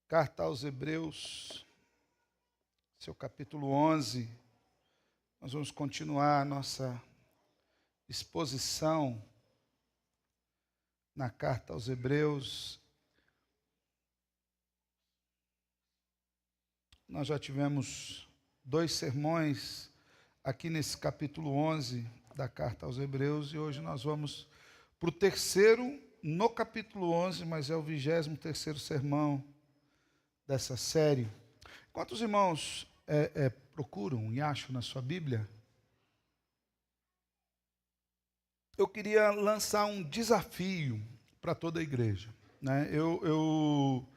Carta aos Hebreus, seu capítulo 11. Nós vamos continuar a nossa exposição na carta aos Hebreus. Nós já tivemos 2 sermões aqui nesse capítulo 11 da carta aos Hebreus e hoje nós vamos para o terceiro no capítulo 11, mas é o 23º sermão dessa série. Enquanto os irmãos procuram e acham na sua Bíblia, eu queria lançar um desafio para toda a igreja. Né? Eu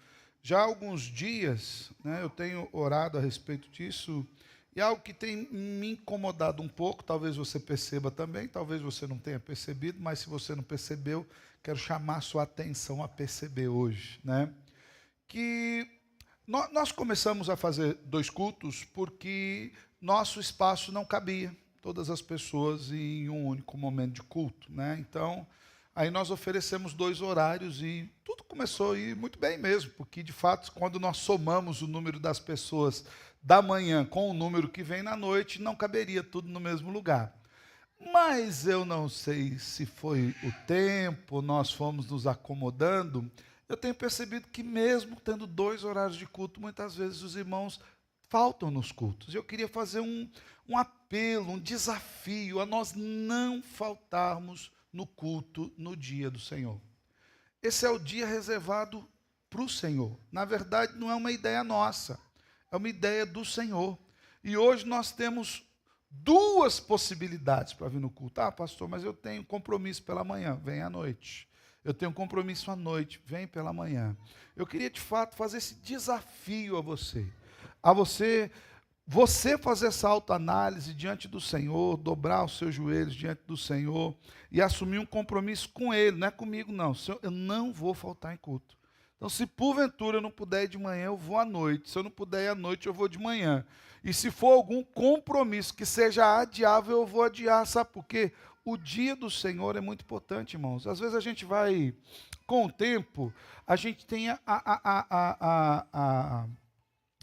já há alguns dias, né, eu tenho orado a respeito disso, e algo que tem me incomodado um pouco, talvez você perceba também, talvez você não tenha percebido, mas se você não percebeu, quero chamar a sua atenção a perceber hoje. Né? Que nós começamos a fazer 2 cultos porque nosso espaço não cabia todas as pessoas em um único momento de culto, né? Então, aí nós oferecemos 2 horários e tudo começou a ir muito bem mesmo, porque de fato, quando nós somamos o número das pessoas da manhã com o número que vem na noite, não caberia tudo no mesmo lugar. Mas eu não sei se foi o tempo, nós fomos nos acomodando. Eu tenho percebido que mesmo tendo 2 horários de culto, muitas vezes os irmãos faltam nos cultos. Eu queria fazer um apelo, um desafio a nós não faltarmos no culto no dia do Senhor. Esse é o dia reservado para o Senhor. Na verdade, não é uma ideia nossa, é uma ideia do Senhor. E hoje nós temos 2 possibilidades para vir no culto. Ah, pastor, mas eu tenho compromisso pela manhã, vem à noite. Eu tenho compromisso à noite, vem pela manhã. Eu queria, de fato, fazer esse desafio a você fazer essa autoanálise diante do Senhor, dobrar os seus joelhos diante do Senhor e assumir um compromisso com Ele, não é comigo não. Senhor, eu não vou faltar em culto. Então, se porventura eu não puder ir de manhã, eu vou à noite. Se eu não puder ir à noite, eu vou de manhã. E se for algum compromisso que seja adiável, eu vou adiar. Sabe por quê? O dia do Senhor é muito importante, irmãos. Às vezes a gente vai, com o tempo, a gente tem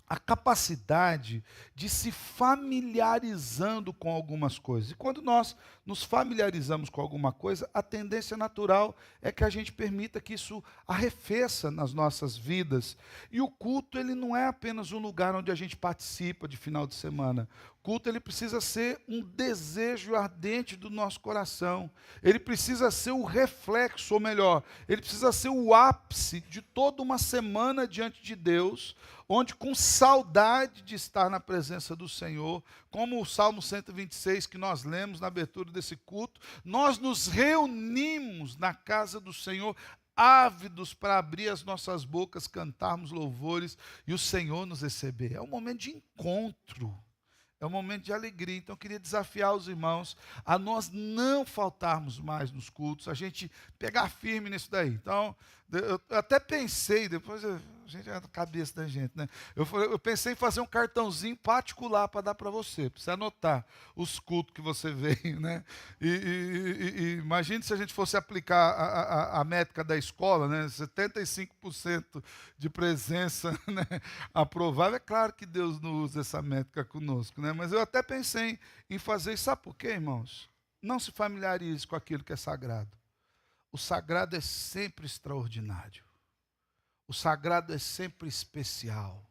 a capacidade de se familiarizando com algumas coisas. E quando nós nos familiarizamos com alguma coisa, a tendência natural é que a gente permita que isso arrefeça nas nossas vidas. E o culto, ele não é apenas um lugar onde a gente participa de final de semana. O culto, ele precisa ser um desejo ardente do nosso coração. Ele precisa ser o reflexo, ou melhor, ele precisa ser o ápice de toda uma semana diante de Deus, onde com saudade de estar na presença do Senhor, como o Salmo 126 que nós lemos na abertura desse culto, nós nos reunimos na casa do Senhor, ávidos para abrir as nossas bocas, cantarmos louvores e o Senhor nos receber. É um momento de encontro. É um momento de alegria. Então eu queria desafiar os irmãos a nós não faltarmos mais nos cultos, a gente pegar firme nisso daí. Então, eu até pensei, depois a gente é da cabeça da gente, né? Eu pensei em fazer um cartãozinho particular para dar para você anotar os cultos que você veio, né? E imagine se a gente fosse aplicar a métrica da escola, né? 75% de presença, né? Aprovada. É claro que Deus não usa essa métrica conosco, né? Mas eu até pensei em fazer isso. Sabe por quê, irmãos? Não se familiarize com aquilo que é sagrado. O sagrado é sempre extraordinário. O sagrado é sempre especial.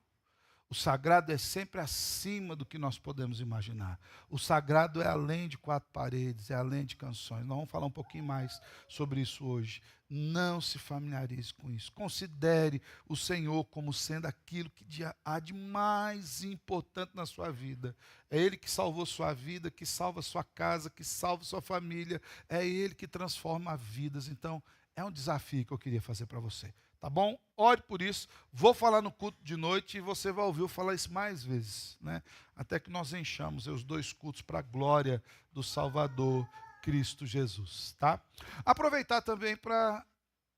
O sagrado é sempre acima do que nós podemos imaginar. O sagrado é além de 4 paredes, é além de canções. Nós vamos falar um pouquinho mais sobre isso hoje. Não se familiarize com isso. Considere o Senhor como sendo aquilo que há de mais importante na sua vida. É Ele que salvou sua vida, que salva sua casa, que salva sua família. É Ele que transforma vidas. Então, é um desafio que eu queria fazer para você. Tá bom? Ore por isso. Vou falar no culto de noite e você vai ouvir eu falar isso mais vezes, né? Até que nós enchamos os 2 cultos para a glória do Salvador Cristo Jesus, tá? Aproveitar também para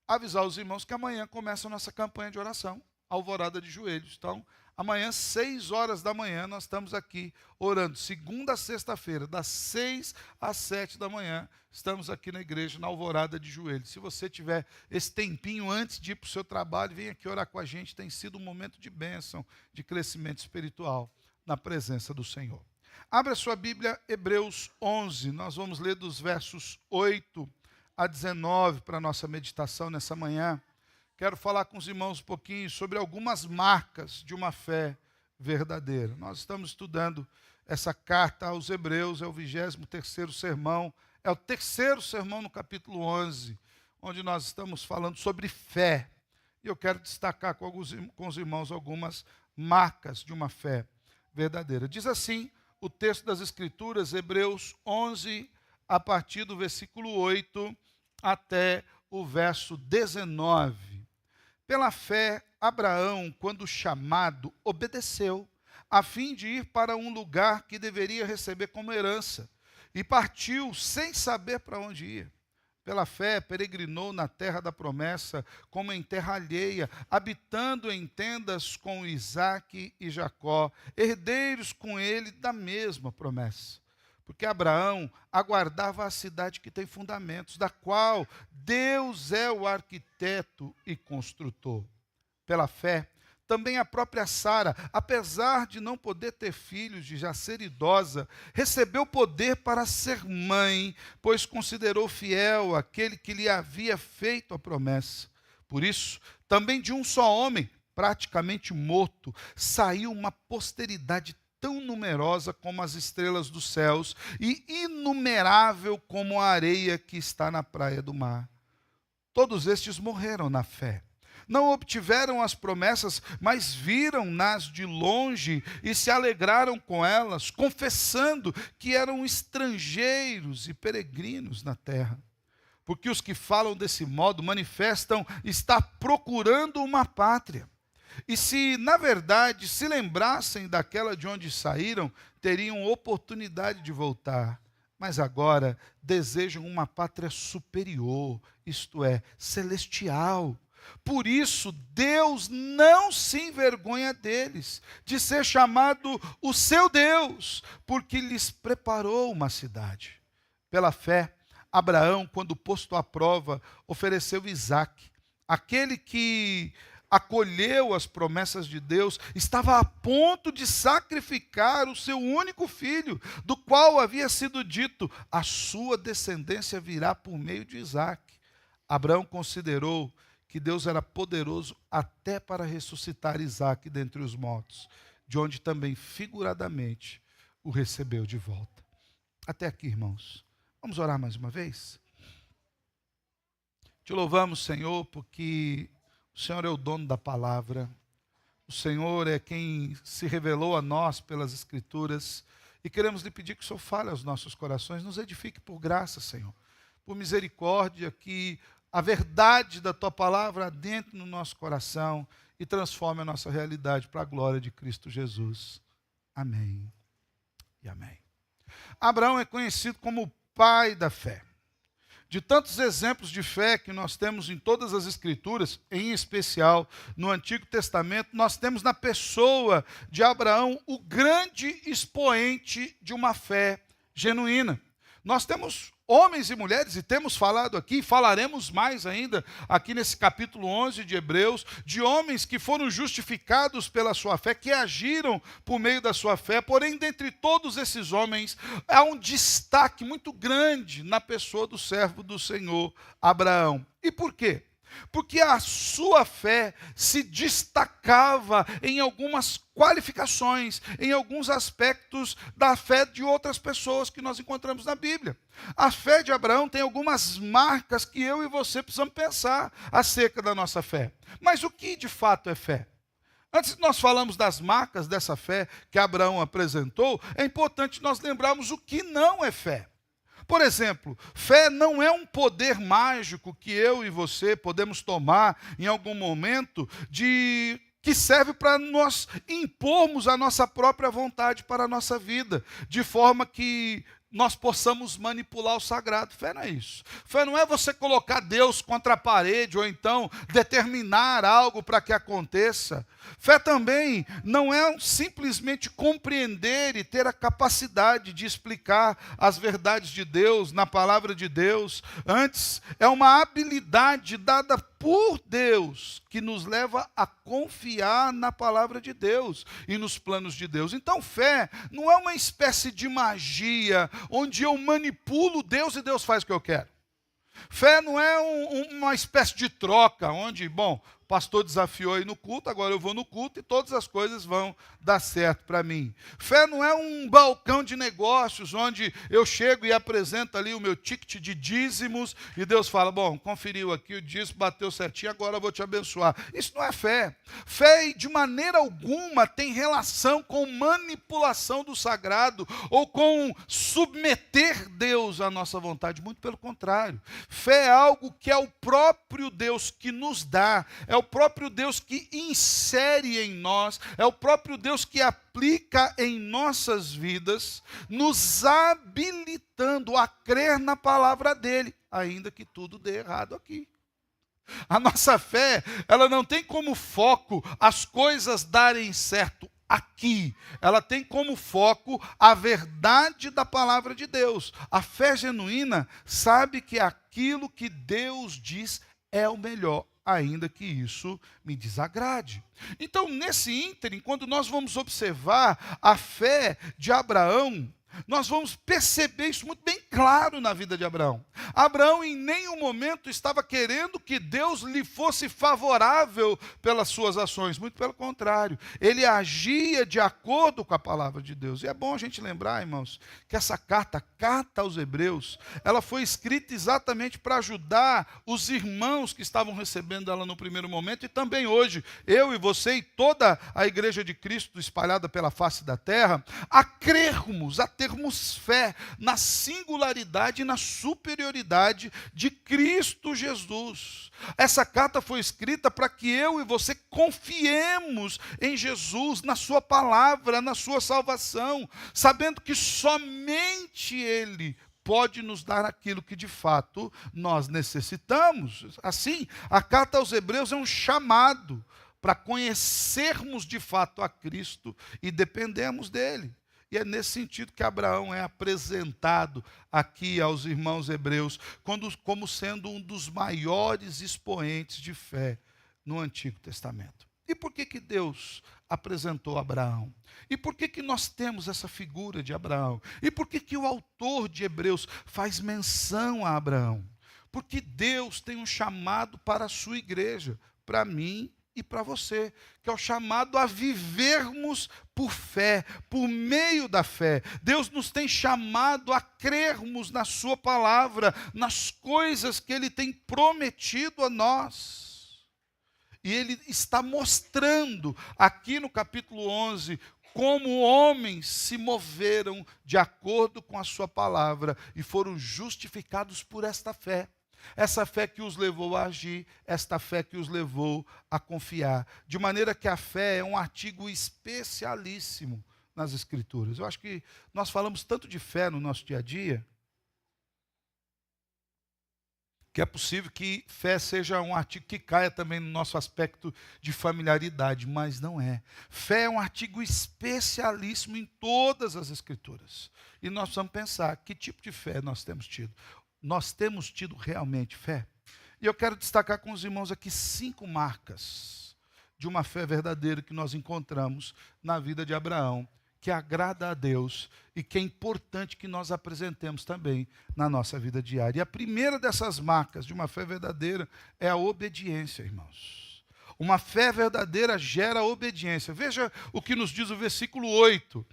avisar os irmãos que amanhã começa a nossa campanha de oração. Alvorada de Joelhos. Então, amanhã, 6 horas da manhã, nós estamos aqui orando. Segunda a sexta-feira, das 6 às 7 da manhã, estamos aqui na igreja, na Alvorada de Joelhos. Se você tiver esse tempinho antes de ir para o seu trabalho, vem aqui orar com a gente. Tem sido um momento de bênção, de crescimento espiritual na presença do Senhor. Abra sua Bíblia, Hebreus 11. Nós vamos ler dos versos 8 a 19 para a nossa meditação nessa manhã. Quero falar com os irmãos um pouquinho sobre algumas marcas de uma fé verdadeira. Nós estamos estudando essa carta aos Hebreus, é o 23º sermão, é o terceiro sermão no capítulo 11, onde nós estamos falando sobre fé. E eu quero destacar com os irmãos algumas marcas de uma fé verdadeira. Diz assim o texto das Escrituras, Hebreus 11, a partir do versículo 8 até o verso 19. Pela fé, Abraão, quando chamado, obedeceu, a fim de ir para um lugar que deveria receber como herança, e partiu sem saber para onde ia. Pela fé, peregrinou na terra da promessa, como em terra alheia, habitando em tendas com Isaque e Jacó, herdeiros com ele da mesma promessa. Porque Abraão aguardava a cidade que tem fundamentos, da qual Deus é o arquiteto e construtor. Pela fé, também a própria Sara, apesar de não poder ter filhos, de já ser idosa, recebeu poder para ser mãe, pois considerou fiel aquele que lhe havia feito a promessa. Por isso, também de um só homem, praticamente morto, saiu uma posteridade tão numerosa como as estrelas dos céus e inumerável como a areia que está na praia do mar. Todos estes morreram na fé. Não obtiveram as promessas, mas viram-nas de longe e se alegraram com elas, confessando que eram estrangeiros e peregrinos na terra. Porque os que falam desse modo manifestam estar procurando uma pátria. E se, na verdade, se lembrassem daquela de onde saíram, teriam oportunidade de voltar. Mas agora desejam uma pátria superior, isto é, celestial. Por isso, Deus não se envergonha deles, de ser chamado o seu Deus, porque lhes preparou uma cidade. Pela fé, Abraão, quando posto à prova, ofereceu Isaque, aquele que acolheu as promessas de Deus, estava a ponto de sacrificar o seu único filho, do qual havia sido dito, a sua descendência virá por meio de Isaque. Abraão considerou que Deus era poderoso até para ressuscitar Isaque dentre os mortos, de onde também figuradamente o recebeu de volta. Até aqui, irmãos. Vamos orar mais uma vez? Te louvamos, Senhor, porque o Senhor é o dono da palavra, o Senhor é quem se revelou a nós pelas Escrituras, e queremos lhe pedir que o Senhor fale aos nossos corações, nos edifique por graça, Senhor, por misericórdia, que a verdade da Tua palavra adentre no nosso coração e transforme a nossa realidade para a glória de Cristo Jesus. Amém e amém. Abraão é conhecido como o pai da fé. De tantos exemplos de fé que nós temos em todas as Escrituras, em especial no Antigo Testamento, nós temos na pessoa de Abraão o grande expoente de uma fé genuína. Nós temos homens e mulheres, e temos falado aqui, falaremos mais ainda aqui nesse capítulo 11 de Hebreus, de homens que foram justificados pela sua fé, que agiram por meio da sua fé, porém, dentre todos esses homens, há um destaque muito grande na pessoa do servo do Senhor, Abraão. E por quê? Porque a sua fé se destacava em algumas qualificações, em alguns aspectos da fé de outras pessoas que nós encontramos na Bíblia. A fé de Abraão tem algumas marcas que eu e você precisamos pensar acerca da nossa fé. Mas o que de fato é fé? Antes de nós falarmos das marcas dessa fé que Abraão apresentou, é importante nós lembrarmos o que não é fé. Por exemplo, fé não é um poder mágico que eu e você podemos tomar em algum momento que serve para nós impormos a nossa própria vontade para a nossa vida, de forma que nós possamos manipular o sagrado. Fé não é isso. Fé não é você colocar Deus contra a parede ou então determinar algo para que aconteça. Fé também não é simplesmente compreender e ter a capacidade de explicar as verdades de Deus na palavra de Deus. Antes, é uma habilidade dada por Deus que nos leva a confiar na palavra de Deus e nos planos de Deus. Então, fé não é uma espécie de magia onde eu manipulo Deus e Deus faz o que eu quero. Fé não é uma espécie de troca, onde, bom, o pastor desafiou aí no culto, agora eu vou no culto e todas as coisas vão dar certo para mim. Fé não é um balcão de negócios, onde eu chego e apresento ali o meu ticket de dízimos e Deus fala, bom, conferiu aqui, o dízimo bateu certinho, agora eu vou te abençoar. Isso não é fé. Fé, de maneira alguma, tem relação com manipulação do sagrado ou com submeter Deus à nossa vontade. Muito pelo contrário. Fé é algo que é o próprio Deus que nos dá, é o próprio Deus que insere em nós, é o próprio Deus que aplica em nossas vidas, nos habilitando a crer na palavra dele, ainda que tudo dê errado aqui. A nossa fé, ela não tem como foco as coisas darem certo aqui. Ela tem como foco a verdade da palavra de Deus. A fé genuína sabe que aquilo que Deus diz é o melhor, ainda que isso me desagrade. Então, nesse ínterim, quando nós vamos observar a fé de Abraão, nós vamos perceber isso muito bem claro na vida de Abraão. Abraão em nenhum momento estava querendo que Deus lhe fosse favorável pelas suas ações, muito pelo contrário, ele agia de acordo com a palavra de Deus. E é bom a gente lembrar, irmãos, que essa carta aos Hebreus, ela foi escrita exatamente para ajudar os irmãos que estavam recebendo ela no primeiro momento, e também hoje, eu e você e toda a igreja de Cristo espalhada pela face da terra, a crermos, a termos fé na singularidade e na superioridade de Cristo Jesus. Essa carta foi escrita para que eu e você confiemos em Jesus, na sua palavra, na sua salvação, sabendo que somente Ele pode nos dar aquilo que de fato nós necessitamos. Assim, a carta aos Hebreus é um chamado para conhecermos de fato a Cristo e dependemos dele. E é nesse sentido que Abraão é apresentado aqui aos irmãos hebreus como sendo um dos maiores expoentes de fé no Antigo Testamento. E por que Deus apresentou Abraão? E por que nós temos essa figura de Abraão? E por que o autor de Hebreus faz menção a Abraão? Porque Deus tem um chamado para a sua igreja, para mim e para você, que é o chamado a vivermos por fé, por meio da fé. Deus nos tem chamado a crermos na sua palavra, nas coisas que Ele tem prometido a nós. E Ele está mostrando aqui no capítulo 11 como homens se moveram de acordo com a sua palavra e foram justificados por esta fé. Essa fé que os levou a agir, esta fé que os levou a confiar. De maneira que a fé é um artigo especialíssimo nas Escrituras. Eu acho que nós falamos tanto de fé no nosso dia a dia, que é possível que fé seja um artigo que caia também no nosso aspecto de familiaridade, mas não é. Fé é um artigo especialíssimo em todas as Escrituras. E nós precisamos pensar, que tipo de fé nós temos tido? Nós temos tido realmente fé? E eu quero destacar com os irmãos aqui 5 marcas de uma fé verdadeira que nós encontramos na vida de Abraão, que agrada a Deus e que é importante que nós apresentemos também na nossa vida diária. E a primeira dessas marcas de uma fé verdadeira é a obediência, irmãos. Uma fé verdadeira gera obediência. Veja o que nos diz o versículo 8.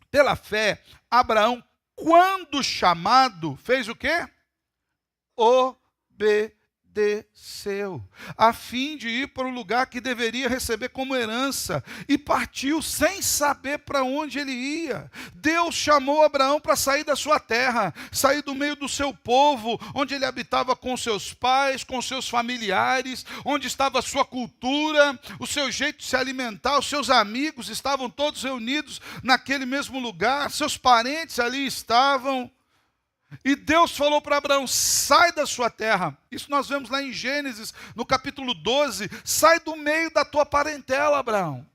Pela fé, Abraão, quando chamado, fez o quê? Obedeceu. obedeceu, a fim de ir para o lugar que deveria receber como herança, e partiu sem saber para onde ele ia. Deus chamou Abraão para sair da sua terra, sair do meio do seu povo, onde ele habitava com seus pais, com seus familiares, onde estava a sua cultura, o seu jeito de se alimentar, os seus amigos estavam todos reunidos naquele mesmo lugar, seus parentes ali estavam. E Deus falou para Abraão: sai da sua terra. Isso nós vemos lá em Gênesis, no capítulo 12. Sai do meio da tua parentela, Abraão.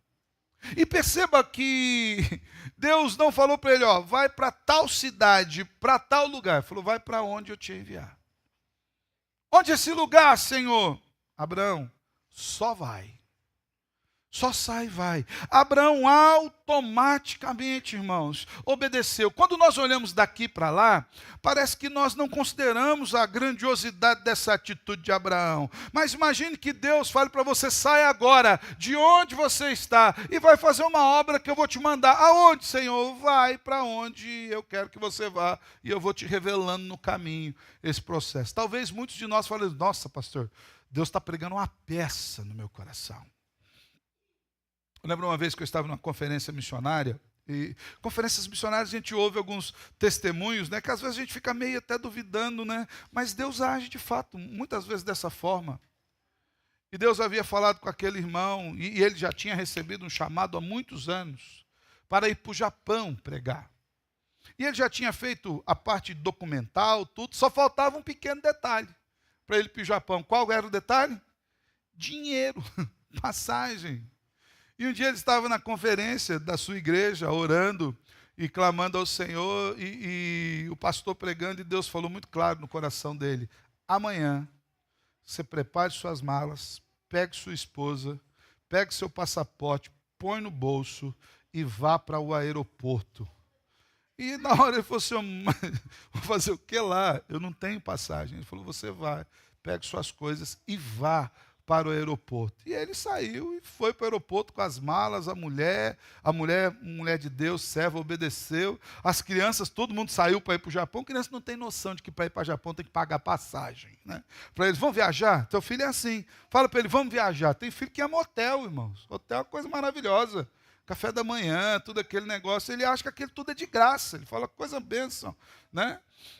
E perceba que Deus não falou para ele: ó, vai para tal cidade, para tal lugar. Ele falou: vai para onde eu te enviar. Onde é esse lugar, Senhor? Abraão, só vai. Só sai e vai. Abraão automaticamente, irmãos, obedeceu. Quando nós olhamos daqui para lá, parece que nós não consideramos a grandiosidade dessa atitude de Abraão. Mas imagine que Deus fale para você: sai agora de onde você está e vai fazer uma obra que eu vou te mandar. Aonde, Senhor? Vai para onde eu quero que você vá e eu vou te revelando no caminho esse processo. Talvez muitos de nós falem: nossa, pastor, Deus está pregando uma peça no meu coração. Eu lembro uma vez que eu estava numa conferência missionária, e conferências missionárias a gente ouve alguns testemunhos, né, que às vezes a gente fica meio até duvidando, né, mas Deus age de fato, muitas vezes dessa forma. E Deus havia falado com aquele irmão, e ele já tinha recebido um chamado há muitos anos, para ir para o Japão pregar. E ele já tinha feito a parte documental, tudo, só faltava um pequeno detalhe para ele ir para o Japão. Qual era o detalhe? Dinheiro, passagem. E um dia ele estava na conferência da sua igreja, orando e clamando ao Senhor, e o pastor pregando, e Deus falou muito claro no coração dele: amanhã, você prepare suas malas, pegue sua esposa, pegue seu passaporte, põe no bolso e vá para o aeroporto. E na hora ele falou assim: vou fazer o que lá? Eu não tenho passagem. Ele falou: você vai, pegue suas coisas e vá para o aeroporto. E ele saiu e foi para o aeroporto com as malas, a mulher de Deus, serva, obedeceu. As crianças, todo mundo saiu para ir para o Japão. Criança não tem noção de que para ir para o Japão tem que pagar passagem, né? Para eles: vão viajar? Teu filho é assim. Fala para ele: vamos viajar. Tem filho que ama hotel, irmãos. Hotel é uma coisa maravilhosa. Café da manhã, tudo aquele negócio. Ele acha que aquilo tudo é de graça. Ele fala: coisa bênção, né?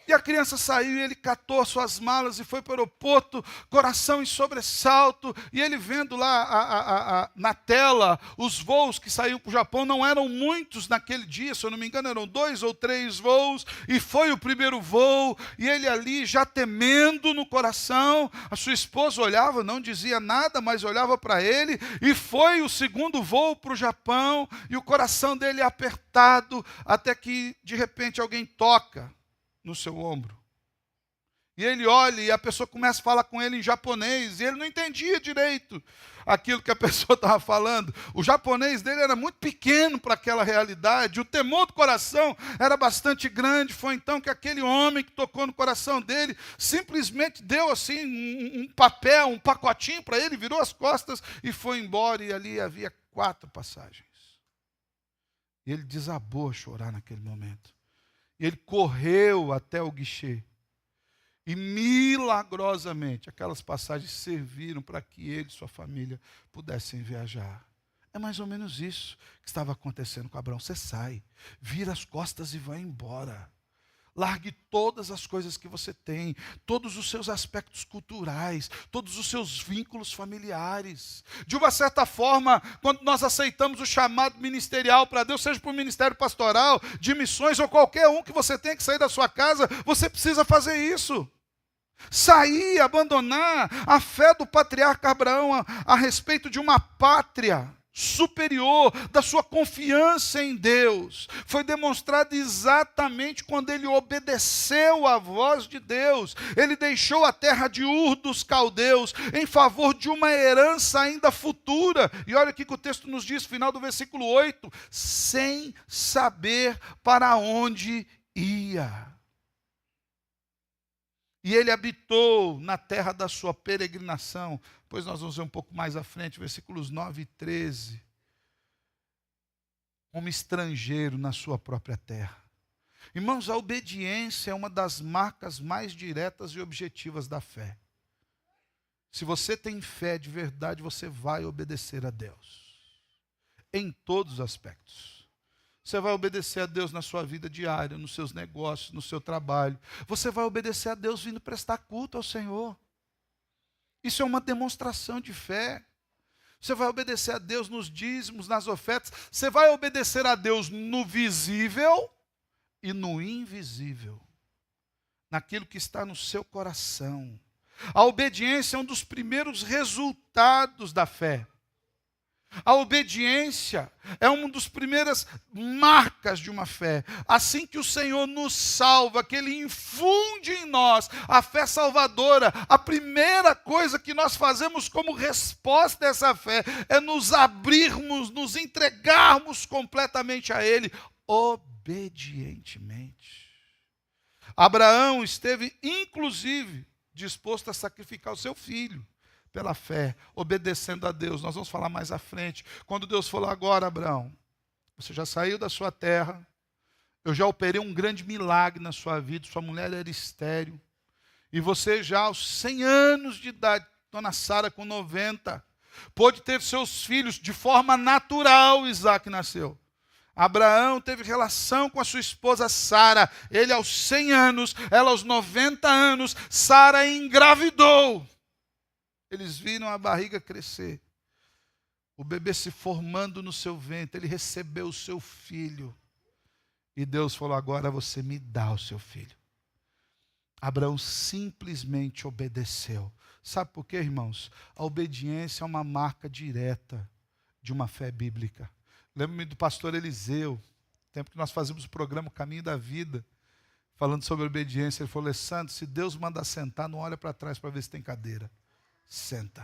E a criança saiu, e ele catou as suas malas e foi para o aeroporto, coração em sobressalto, e ele vendo lá na tela os voos que saíam para o Japão. Não eram muitos naquele dia, se eu não me engano, eram 2 ou 3 voos, e foi o primeiro voo, e ele ali já temendo no coração. A sua esposa olhava, não dizia nada, mas olhava para ele, e foi o segundo voo para o Japão, e o coração dele apertado, até que de repente alguém toca no seu ombro. E ele olha, e a pessoa começa a falar com ele em japonês, e ele não entendia direito aquilo que a pessoa estava falando. O japonês dele era muito pequeno para aquela realidade, o temor do coração era bastante grande. Foi então que aquele homem que tocou no coração dele simplesmente deu assim um papel, um pacotinho para ele, virou as costas e foi embora, e ali havia 4 passagens. E ele desabou a chorar naquele momento. E ele correu até o guichê. E milagrosamente aquelas passagens serviram para que ele e sua família pudessem viajar. É mais ou menos isso que estava acontecendo com Abraão. Você sai, vira as costas e vai embora. Largue todas as coisas que você tem, todos os seus aspectos culturais, todos os seus vínculos familiares. De uma certa forma, quando nós aceitamos o chamado ministerial para Deus, seja para o ministério pastoral, de missões ou qualquer um que você tenha que sair da sua casa, você precisa fazer isso. Sair, abandonar a fé do patriarca Abraão a respeito de uma pátria superior, da sua confiança em Deus, foi demonstrado exatamente quando ele obedeceu à voz de Deus. Ele deixou a terra de Ur dos caldeus em favor de uma herança ainda futura. E olha o que o texto nos diz, final do versículo 8: sem saber para onde ia. E ele habitou na terra da sua peregrinação. Pois nós vamos ver um pouco mais à frente, versículos 9 e 13. Como estrangeiro na sua própria terra. Irmãos, a obediência é uma das marcas mais diretas e objetivas da fé. Se você tem fé de verdade, você vai obedecer a Deus. Em todos os aspectos. Você vai obedecer a Deus na sua vida diária, nos seus negócios, no seu trabalho. Você vai obedecer a Deus vindo prestar culto ao Senhor. Isso é uma demonstração de fé. Você vai obedecer a Deus nos dízimos, nas ofertas. Você vai obedecer a Deus no visível e no invisível. Naquilo que está no seu coração. A obediência é um dos primeiros resultados da fé. A obediência é uma das primeiras marcas de uma fé. Assim que o Senhor nos salva, que Ele infunde em nós a fé salvadora, a primeira coisa que nós fazemos como resposta a essa fé é nos abrirmos, nos entregarmos completamente a Ele, obedientemente. Abraão esteve, inclusive, disposto a sacrificar o seu filho. Pela fé, obedecendo a Deus. Nós vamos falar mais à frente. Quando Deus falou: agora, Abraão, você já saiu da sua terra, eu já operei um grande milagre na sua vida, sua mulher era estéril, e você já aos 100 anos de idade, dona Sara com 90, pôde ter seus filhos de forma natural. Isaac nasceu. Abraão teve relação com a sua esposa Sara, ele aos 100 anos, ela aos 90 anos, Sara engravidou. Eles viram a barriga crescer, o bebê se formando no seu ventre, ele recebeu o seu filho. E Deus falou: agora você me dá o seu filho. Abraão simplesmente obedeceu. Sabe por quê, irmãos? A obediência é uma marca direta de uma fé bíblica. Lembro-me do pastor Eliseu, tempo que nós fazíamos o programa Caminho da Vida, falando sobre obediência. Ele falou: Alessandro, se Deus mandar sentar, não olha para trás para ver se tem cadeira. Senta.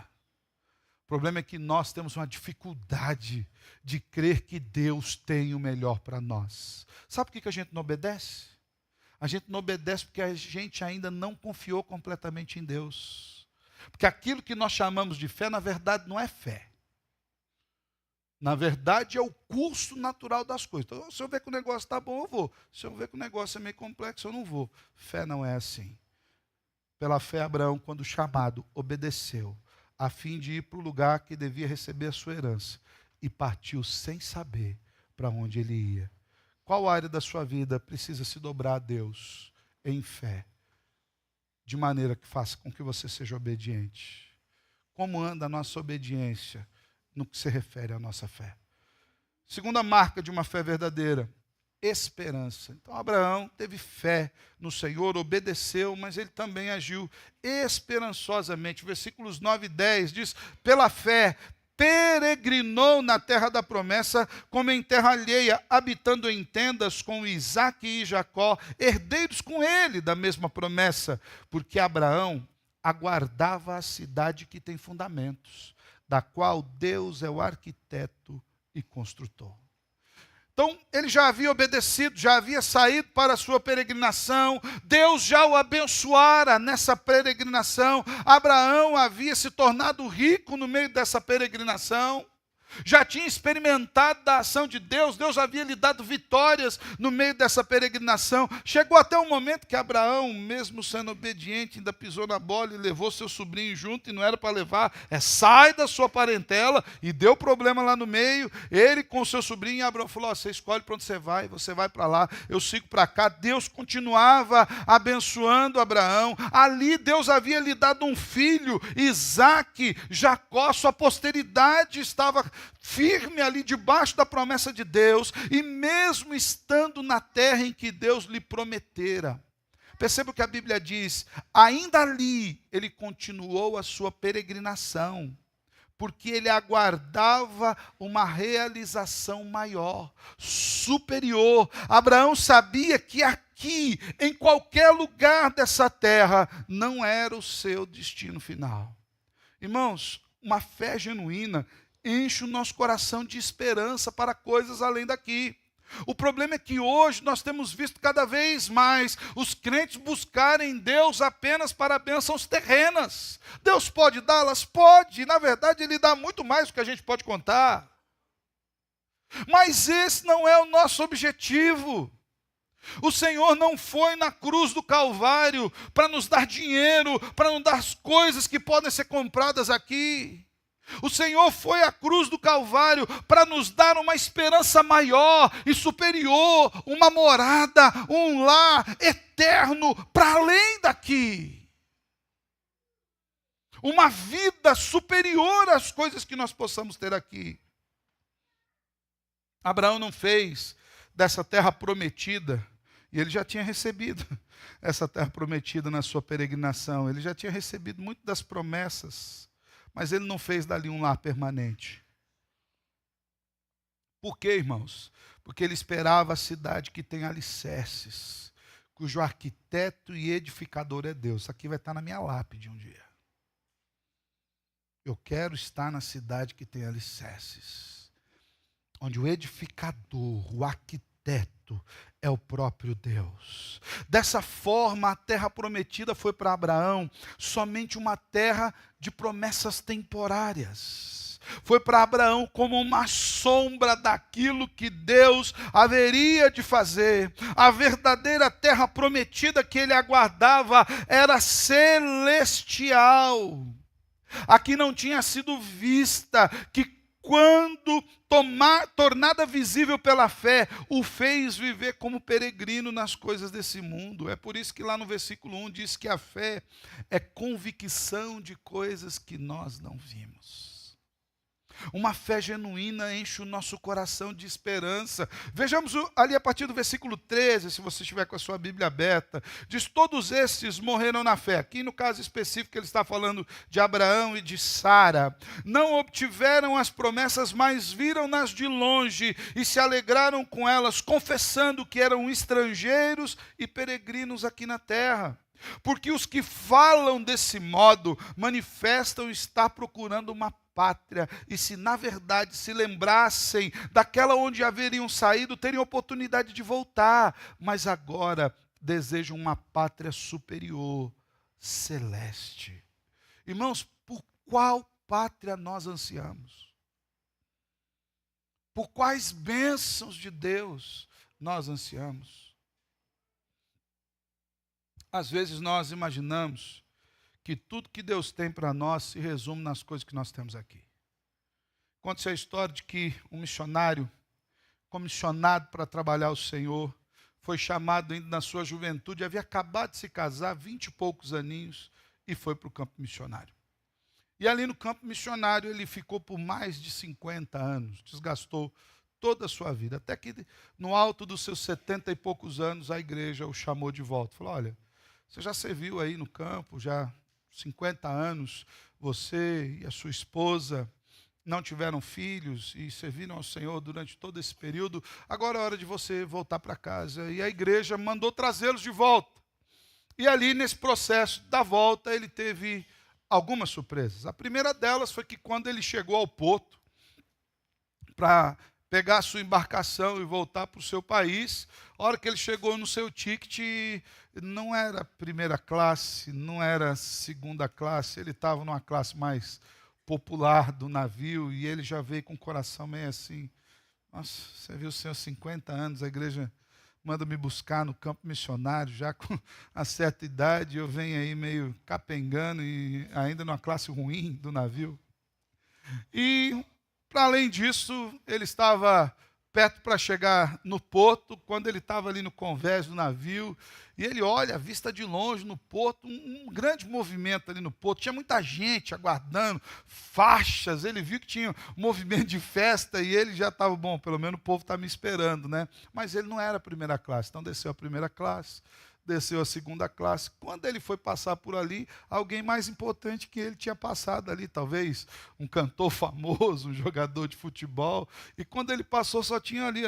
O problema é que nós temos uma dificuldade de crer que Deus tem o melhor para nós. Sabe por que a gente não obedece? A gente não obedece porque a gente ainda não confiou completamente em Deus. Porque aquilo que nós chamamos de fé, na verdade, não é fé. Na verdade, é o curso natural das coisas. Então, se eu ver que o negócio está bom, eu vou. Se eu ver que o negócio é meio complexo, eu não vou. Fé não é assim. Pela fé, Abraão, quando chamado, obedeceu, a fim de ir para o lugar que devia receber a sua herança, e partiu sem saber para onde ele ia. Qual área da sua vida precisa se dobrar a Deus em fé, de maneira que faça com que você seja obediente? Como anda a nossa obediência no que se refere à nossa fé? Segunda marca de uma fé verdadeira: esperança. Então Abraão teve fé no Senhor, obedeceu, mas ele também agiu esperançosamente. Versículos 9 e 10 diz: pela fé peregrinou na terra da promessa, como em terra alheia, habitando em tendas com Isaque e Jacó, herdeiros com ele da mesma promessa, porque Abraão aguardava a cidade que tem fundamentos, da qual Deus é o arquiteto e construtor. Então, ele já havia obedecido, já havia saído para a sua peregrinação, Deus já o abençoara nessa peregrinação, Abraão havia se tornado rico no meio dessa peregrinação, já tinha experimentado da ação de Deus, Deus havia lhe dado vitórias no meio dessa peregrinação. Chegou até um momento que Abraão, mesmo sendo obediente, ainda pisou na bola e levou seu sobrinho junto, e não era para levar, sai da sua parentela, e deu problema lá no meio. Ele com o seu sobrinho, e Abraão falou: você escolhe para onde você vai para lá, eu sigo para cá. Deus continuava abençoando Abraão. Ali Deus havia lhe dado um filho, Isaque, Jacó, sua posteridade estava firme ali debaixo da promessa de Deus, e mesmo estando na terra em que Deus lhe prometera. Perceba o que a Bíblia diz: ainda ali ele continuou a sua peregrinação, porque ele aguardava uma realização maior, superior. Abraão sabia que aqui, em qualquer lugar dessa terra, não era o seu destino final. Irmãos, uma fé genuína enche o nosso coração de esperança para coisas além daqui. O problema é que hoje nós temos visto cada vez mais os crentes buscarem Deus apenas para bênçãos terrenas. Deus pode dá-las? Pode. Na verdade, Ele dá muito mais do que a gente pode contar. Mas esse não é o nosso objetivo. O Senhor não foi na cruz do Calvário para nos dar dinheiro, para nos dar as coisas que podem ser compradas aqui. O Senhor foi à cruz do Calvário para nos dar uma esperança maior e superior, uma morada, um lar eterno para além daqui. Uma vida superior às coisas que nós possamos ter aqui. Abraão não fez dessa terra prometida, e ele já tinha recebido essa terra prometida na sua peregrinação, ele já tinha recebido muito das promessas, mas ele não fez dali um lar permanente. Por quê, irmãos? Porque ele esperava a cidade que tem alicerces, cujo arquiteto e edificador é Deus. Isso aqui vai estar na minha lápide um dia. Eu quero estar na cidade que tem alicerces, onde o edificador, o arquiteto, é o próprio Deus. Dessa forma, a terra prometida foi para Abraão somente uma terra de promessas temporárias. Foi para Abraão como uma sombra daquilo que Deus haveria de fazer. A verdadeira terra prometida que ele aguardava era celestial. Aqui não tinha sido vista, que quando tornada visível pela fé, o fez viver como peregrino nas coisas desse mundo. É por isso que lá no versículo 1 diz que a fé é convicção de coisas que nós não vimos. Uma fé genuína enche o nosso coração de esperança. Vejamos ali a partir do versículo 13, se você estiver com a sua Bíblia aberta. Diz: todos estes morreram na fé. Aqui no caso específico ele está falando de Abraão e de Sara. Não obtiveram as promessas, mas viram-nas de longe e se alegraram com elas, confessando que eram estrangeiros e peregrinos aqui na terra. Porque os que falam desse modo manifestam estar procurando uma pátria, e se na verdade se lembrassem daquela onde haveriam saído, teriam oportunidade de voltar, mas agora desejam uma pátria superior, celeste. Irmãos, por qual pátria nós ansiamos? Por quais bênçãos de Deus nós ansiamos? Às vezes nós imaginamos que tudo que Deus tem para nós se resume nas coisas que nós temos aqui. Conta-se a história de que um missionário, comissionado para trabalhar o Senhor, foi chamado ainda na sua juventude, havia acabado de se casar, 20 e poucos aninhos, e foi para o campo missionário. E ali no campo missionário ele ficou por mais de 50 anos, desgastou toda a sua vida, até que no alto dos seus 70 e poucos anos a igreja o chamou de volta. Falou: olha, você já serviu aí no campo, já 50 anos, você e a sua esposa não tiveram filhos e serviram ao Senhor durante todo esse período, agora é hora de você voltar para casa. E a igreja mandou trazê-los de volta. E ali, nesse processo da volta, ele teve algumas surpresas. A primeira delas foi que quando ele chegou ao porto para pegar a sua embarcação e voltar para o seu país, a hora que ele chegou no seu ticket, não era primeira classe, não era segunda classe, ele estava numa classe mais popular do navio, e ele já veio com o coração meio assim: nossa, você viu, senhor, 50 anos, a igreja manda me buscar no campo missionário, já com uma certa idade, eu venho aí meio capengando e ainda numa classe ruim do navio. E, para além disso, ele estava perto para chegar no porto, quando ele estava ali no convés do navio, e ele olha a vista de longe no porto, um grande movimento ali no porto, tinha muita gente aguardando, faixas, ele viu que tinha um movimento de festa, e ele já estava, bom, pelo menos o povo está me esperando, né? Mas ele não era a primeira classe, então desceu a primeira classe, desceu a segunda classe. Quando ele foi passar por ali, alguém mais importante que ele tinha passado ali, talvez um cantor famoso, um jogador de futebol, e quando ele passou só tinha ali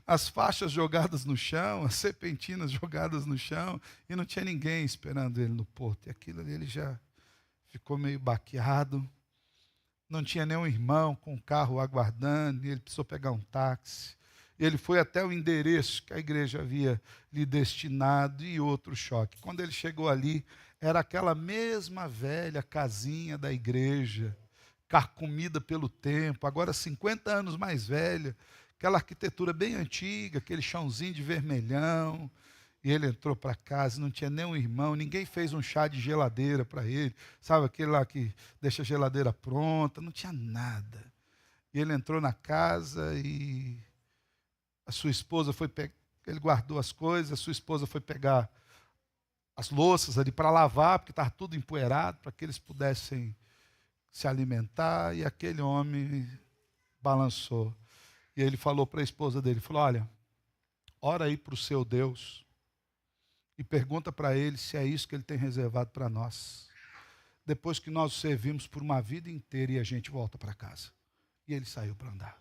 as faixas jogadas no chão, as serpentinas jogadas no chão, e não tinha ninguém esperando ele no porto. E aquilo ali ele já ficou meio baqueado, não tinha nenhum irmão com o carro aguardando, e ele precisou pegar um táxi. Ele foi até o endereço que a igreja havia lhe destinado, e outro choque. Quando ele chegou ali, era aquela mesma velha casinha da igreja, carcomida pelo tempo, agora 50 anos mais velha, aquela arquitetura bem antiga, aquele chãozinho de vermelhão. E ele entrou para casa, não tinha nenhum irmão, ninguém fez um chá de geladeira para ele, sabe, aquele lá que deixa a geladeira pronta, não tinha nada. E ele entrou na casa e a sua esposa foi pegar, ele guardou as coisas, a sua esposa foi pegar as louças ali para lavar, porque estava tudo empoeirado, para que eles pudessem se alimentar, e aquele homem balançou. E ele falou para a esposa dele, falou, olha, ora aí para o seu Deus, e pergunta para ele se é isso que ele tem reservado para nós. Depois que nós o servimos por uma vida inteira e a gente volta para casa. E ele saiu para andar.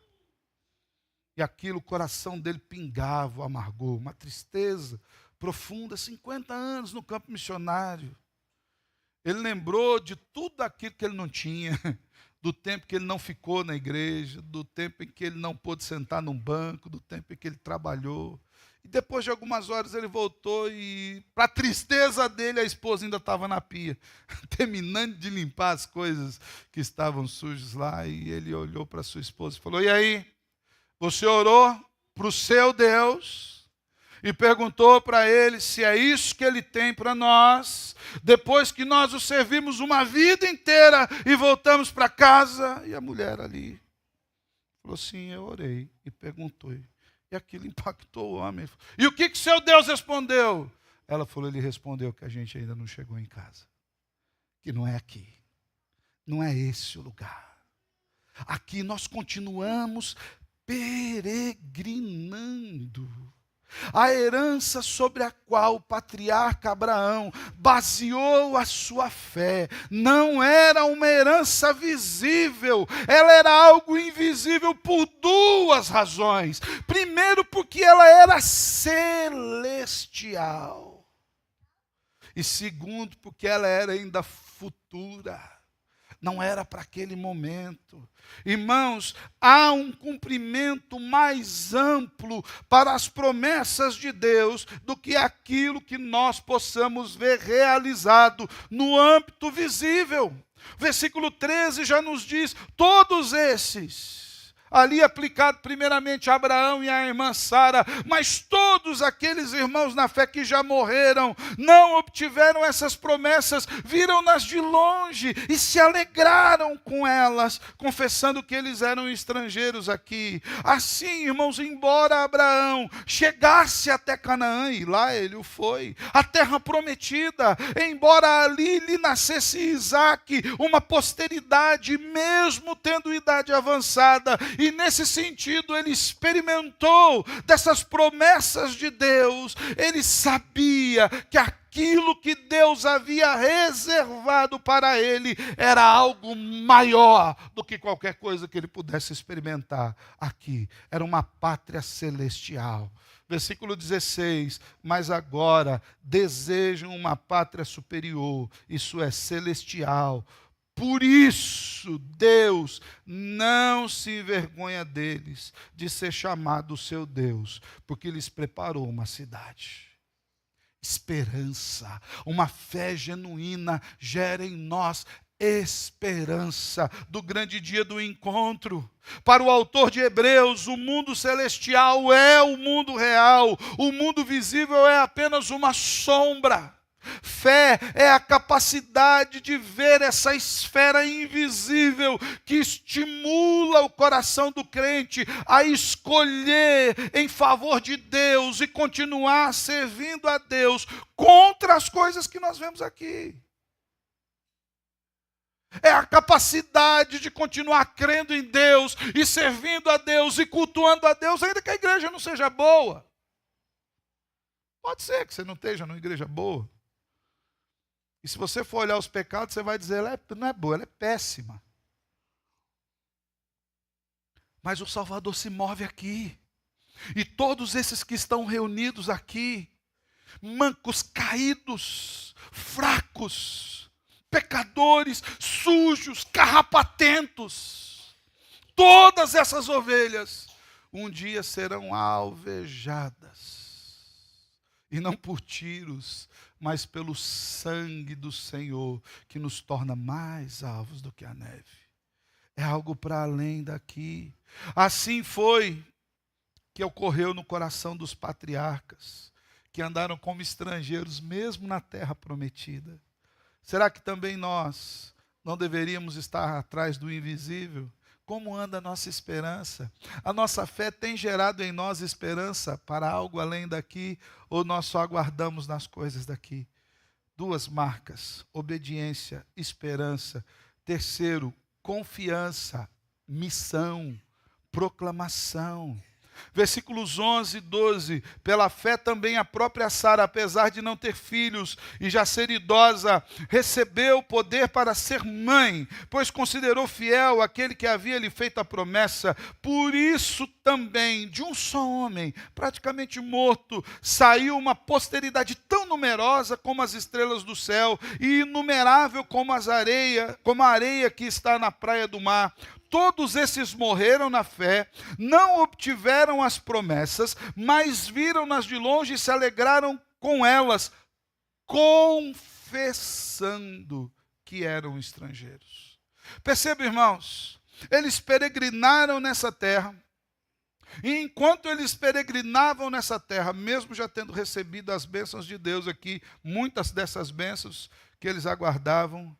E aquilo, o coração dele pingava o amargor, uma tristeza profunda, 50 anos no campo missionário. Ele lembrou de tudo aquilo que ele não tinha, do tempo que ele não ficou na igreja, do tempo em que ele não pôde sentar num banco, do tempo em que ele trabalhou. E depois de algumas horas ele voltou e, para a tristeza dele, a esposa ainda estava na pia, terminando de limpar as coisas que estavam sujas lá. E ele olhou para sua esposa e falou, e aí, você orou para o seu Deus e perguntou para ele se é isso que ele tem para nós, depois que nós o servimos uma vida inteira e voltamos para casa? E a mulher ali falou, sim, eu orei e perguntou. E aquilo impactou o homem. E o que seu Deus respondeu? Ela falou, ele respondeu que a gente ainda não chegou em casa. Que não é aqui. Não é esse o lugar. Aqui nós continuamos peregrinando. A herança sobre a qual o patriarca Abraão baseou a sua fé não era uma herança visível, ela era algo invisível por duas razões. Primeiro, porque ela era celestial. E segundo, porque ela era ainda futura. Não era para aquele momento. Irmãos, há um cumprimento mais amplo para as promessas de Deus do que aquilo que nós possamos ver realizado no âmbito visível. Versículo 13 já nos diz, todos esses, ali aplicado primeiramente a Abraão e a irmã Sara, mas todos aqueles irmãos na fé que já morreram, não obtiveram essas promessas, viram-nas de longe e se alegraram com elas, confessando que eles eram estrangeiros aqui. Assim, irmãos, embora Abraão chegasse até Canaã, e lá ele o foi, a terra prometida, embora ali lhe nascesse Isaque, uma posteridade, mesmo tendo idade avançada, e nesse sentido ele experimentou dessas promessas de Deus, ele sabia que aquilo que Deus havia reservado para ele era algo maior do que qualquer coisa que ele pudesse experimentar aqui. Era uma pátria celestial. Versículo 16, mas agora desejam uma pátria superior, isso é celestial. Por isso, Deus não se envergonha deles, de ser chamado seu Deus, porque lhes preparou uma cidade. Esperança, uma fé genuína gera em nós esperança do grande dia do encontro. Para o autor de Hebreus, o mundo celestial é o mundo real, o mundo visível é apenas uma sombra. Fé é a capacidade de ver essa esfera invisível que estimula o coração do crente a escolher em favor de Deus e continuar servindo a Deus contra as coisas que nós vemos aqui. É a capacidade de continuar crendo em Deus e servindo a Deus e cultuando a Deus, ainda que a igreja não seja boa. Pode ser que você não esteja numa igreja boa. E se você for olhar os pecados, você vai dizer, ela não é boa, ela é péssima. Mas o Salvador se move aqui. E todos esses que estão reunidos aqui, mancos, caídos, fracos, pecadores, sujos, carrapatentos, todas essas ovelhas, um dia serão alvejadas. E não por tiros, mas pelo sangue do Senhor, que nos torna mais alvos do que a neve. É algo para além daqui. Assim foi que ocorreu no coração dos patriarcas, que andaram como estrangeiros mesmo na terra prometida. Será que também nós não deveríamos estar atrás do invisível? Como anda a nossa esperança? A nossa fé tem gerado em nós esperança para algo além daqui, ou nós só aguardamos nas coisas daqui? Duas marcas: obediência, esperança. Terceiro, confiança, missão, proclamação. Versículos 11 e 12, pela fé também a própria Sara, apesar de não ter filhos e já ser idosa, recebeu poder para ser mãe, pois considerou fiel aquele que havia lhe feito a promessa. Por isso também, de um só homem, praticamente morto, saiu uma posteridade tão numerosa como as estrelas do céu e inumerável como a areia que está na praia do mar. Todos esses morreram na fé, não obtiveram as promessas, mas viram-nas de longe e se alegraram com elas, confessando que eram estrangeiros. Perceba, irmãos, eles peregrinaram nessa terra, e enquanto eles peregrinavam nessa terra, mesmo já tendo recebido as bênçãos de Deus aqui, muitas dessas bênçãos que eles aguardavam,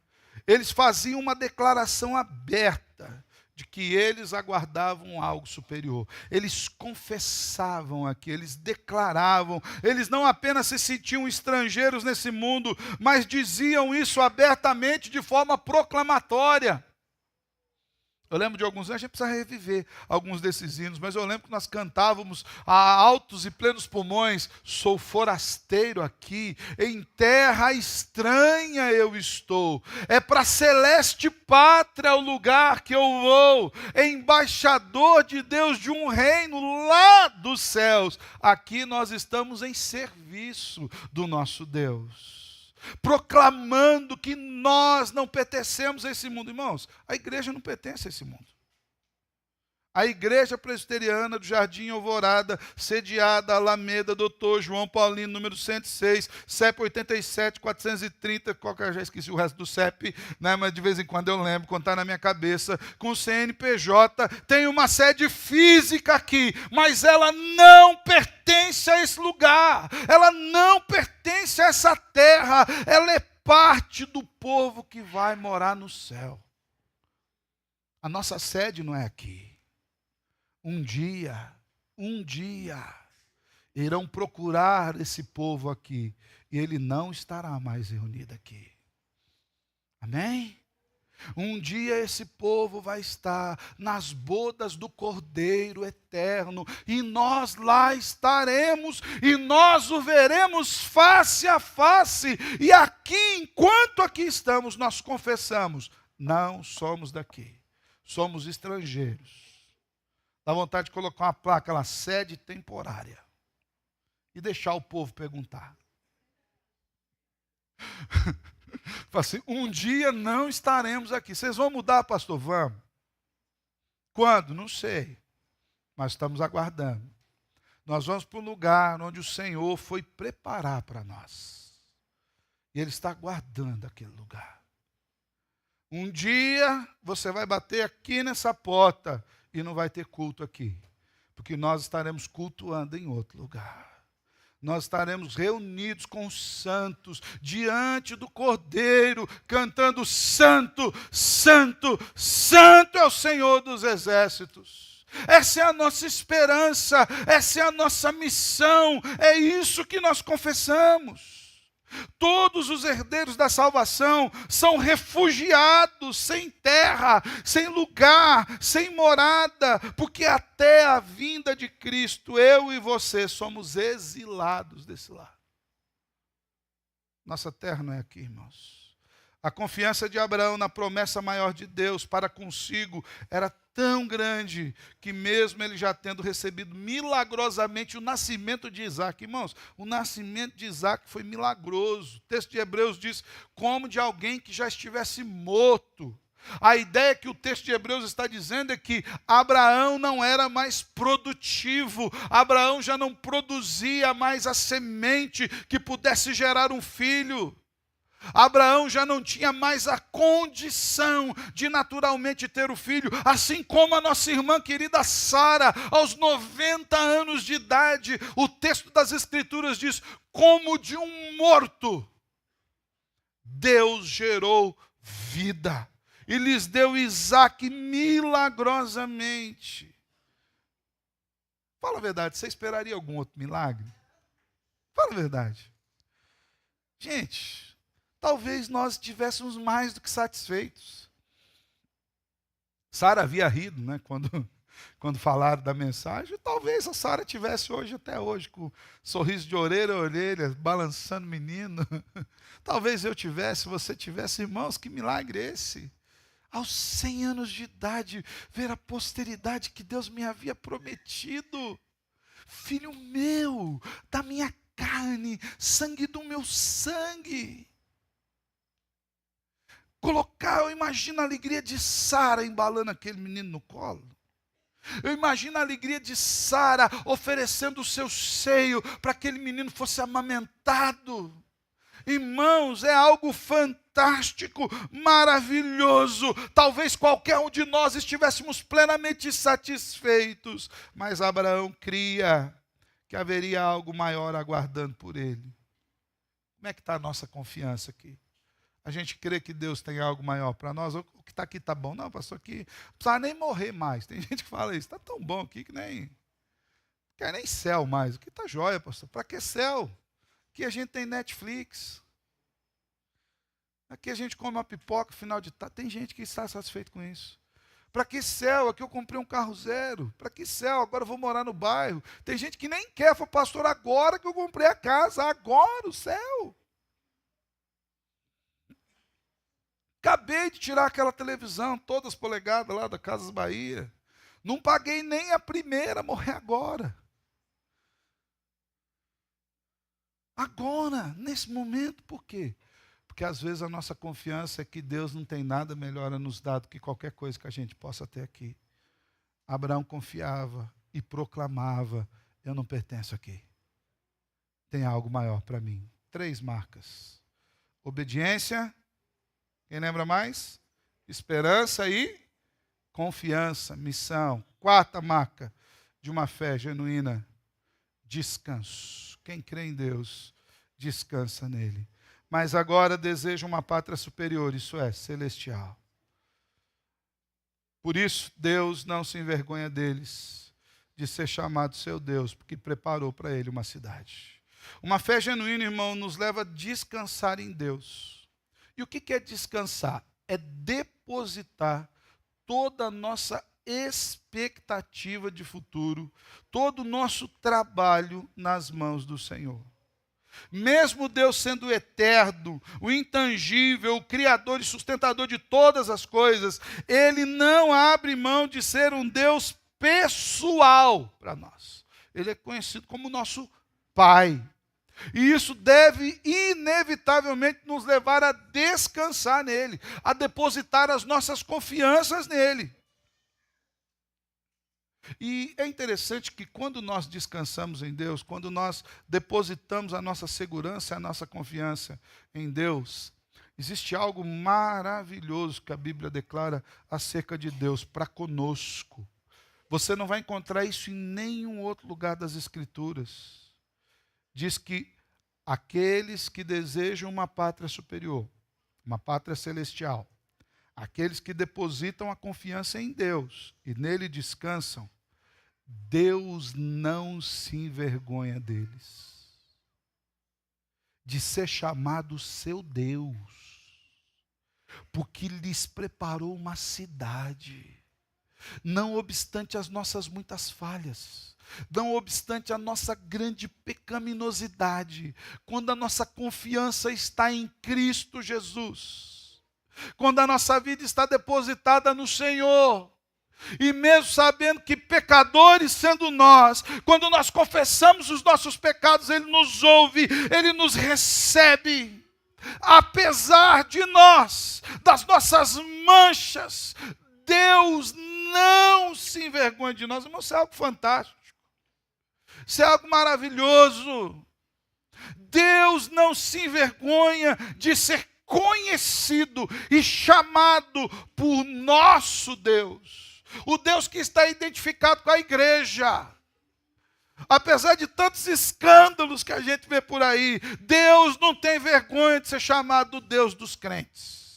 eles faziam uma declaração aberta de que eles aguardavam algo superior. Eles confessavam aqui, eles declaravam, eles não apenas se sentiam estrangeiros nesse mundo, mas diziam isso abertamente de forma proclamatória. Eu lembro de alguns anos, a gente precisa reviver alguns desses hinos, mas eu lembro que nós cantávamos a altos e plenos pulmões: sou forasteiro aqui, em terra estranha eu estou, é para celeste pátria o lugar que eu vou, embaixador de Deus de um reino lá dos céus. Aqui nós estamos em serviço do nosso Deus, proclamando que nós não pertencemos a esse mundo. Irmãos, a igreja não pertence a esse mundo. A igreja presbiteriana do Jardim Alvorada, sediada Alameda, Doutor João Paulino, número 106, CEP 87, 430, qualquer, já esqueci o resto do CEP, né, mas de vez em quando eu lembro, quando está na minha cabeça, com CNPJ, tem uma sede física aqui, mas ela não pertence a esse lugar, ela não pertence a essa terra, ela é parte do povo que vai morar no céu. A nossa sede não é aqui. Um dia, irão procurar esse povo aqui, e ele não estará mais reunido aqui. Amém? Um dia esse povo vai estar nas bodas do Cordeiro Eterno, e nós lá estaremos, e nós o veremos face a face, e aqui, enquanto aqui estamos, nós confessamos: não somos daqui, somos estrangeiros. Dá vontade de colocar uma placa lá, sede temporária, e deixar o povo perguntar. Fala assim: um dia não estaremos aqui. Vocês vão mudar, pastor? Vamos. Quando? Não sei, mas estamos aguardando. Nós vamos para o lugar onde o Senhor foi preparar para nós, e Ele está guardando aquele lugar. Um dia você vai bater aqui nessa porta e não vai ter culto aqui, porque nós estaremos cultuando em outro lugar. Nós estaremos reunidos com os santos, diante do Cordeiro, cantando: santo, santo, santo é o Senhor dos exércitos. Essa é a nossa esperança, essa é a nossa missão, é isso que nós confessamos. Todos os herdeiros da salvação são refugiados, sem terra, sem lugar, sem morada, porque até a vinda de Cristo, eu e você somos exilados desse lar. Nossa terra não é aqui, irmãos. A confiança de Abraão na promessa maior de Deus para consigo era tão grande que, mesmo ele já tendo recebido milagrosamente o nascimento de Isaac, irmãos, o nascimento de Isaac foi milagroso. O texto de Hebreus diz como de alguém que já estivesse morto. A ideia que o texto de Hebreus está dizendo é que Abraão não era mais produtivo, Abraão já não produzia mais a semente que pudesse gerar um filho. Abraão já não tinha mais a condição de naturalmente ter o filho, assim como a nossa irmã querida Sara, aos 90 anos de idade, o texto das Escrituras diz, como de um morto, Deus gerou vida e lhes deu Isaque milagrosamente. Fala a verdade, você esperaria algum outro milagre? Fala a verdade. Gente, talvez nós estivéssemos mais do que satisfeitos. Sara havia rido, né, quando falaram da mensagem. Talvez a Sara tivesse hoje, até hoje, com sorriso de orelha a orelha, balançando o menino. Talvez eu tivesse, você tivesse. Irmãos, que milagre esse? Aos 100 anos de idade, ver a posteridade que Deus me havia prometido. Filho meu, da minha carne, sangue do meu sangue. Eu imagino a alegria de Sara embalando aquele menino no colo. Eu imagino a alegria de Sara oferecendo o seu seio para que aquele menino fosse amamentado. Irmãos, é algo fantástico, maravilhoso. Talvez qualquer um de nós estivéssemos plenamente satisfeitos, mas Abraão cria que haveria algo maior aguardando por ele. Como é que está a nossa confiança aqui? A gente crê que Deus tem algo maior para nós. O que está aqui está bom. Não, pastor, aqui não precisa nem morrer mais. Tem gente que fala isso. Está tão bom aqui que nem quer nem céu mais. Aqui está jóia, pastor. Para que céu? Aqui a gente tem Netflix. Aqui a gente come uma pipoca no final de tarde. Tem gente que está satisfeito com isso. Para que céu? Aqui eu comprei um carro zero. Para que céu? Agora eu vou morar no bairro. Tem gente que nem quer. Fala, pastor, agora que eu comprei a casa. Agora o céu. Acabei de tirar aquela televisão, todas polegadas lá da Casas Bahia. Não paguei nem a primeira, morrer agora. Agora, nesse momento, por quê? Porque às vezes a nossa confiança é que Deus não tem nada melhor a nos dar do que qualquer coisa que a gente possa ter aqui. Abraão confiava e proclamava, eu não pertenço aqui. Tem algo maior para mim. 3 marcas. Obediência. Quem lembra mais? Esperança e confiança, missão. 4ª marca de uma fé genuína, descanso. Quem crê em Deus, descansa nele. Mas agora deseja uma pátria superior, isso é, celestial. Por isso, Deus não se envergonha deles, de ser chamado seu Deus, porque preparou para ele uma cidade. Uma fé genuína, irmão, nos leva a descansar em Deus. E o que é descansar? É depositar toda a nossa expectativa de futuro, todo o nosso trabalho nas mãos do Senhor. Mesmo Deus sendo o eterno, o intangível, o criador e sustentador de todas as coisas, Ele não abre mão de ser um Deus pessoal para nós. Ele é conhecido como nosso Pai. E isso deve inevitavelmente nos levar a descansar nele, a depositar as nossas confianças nele. E é interessante que quando nós descansamos em Deus, quando nós depositamos a nossa segurança, a nossa confiança em Deus, existe algo maravilhoso que a Bíblia declara acerca de Deus para conosco. Você não vai encontrar isso em nenhum outro lugar das Escrituras. Diz que aqueles que desejam uma pátria superior, uma pátria celestial, aqueles que depositam a confiança em Deus e nele descansam, Deus não se envergonha deles, de ser chamado seu Deus, porque lhes preparou uma cidade. Não obstante as nossas muitas falhas, não obstante a nossa grande pecaminosidade, quando a nossa confiança está em Cristo Jesus, quando a nossa vida está depositada no Senhor, e mesmo sabendo que pecadores sendo nós, quando nós confessamos os nossos pecados, Ele nos ouve, Ele nos recebe, apesar de nós, das nossas manchas, Deus não se envergonha de nós. Irmão, isso é algo fantástico. Isso é algo maravilhoso. Deus não se envergonha de ser conhecido e chamado por nosso Deus. O Deus que está identificado com a igreja. Apesar de tantos escândalos que a gente vê por aí, Deus não tem vergonha de ser chamado Deus dos crentes.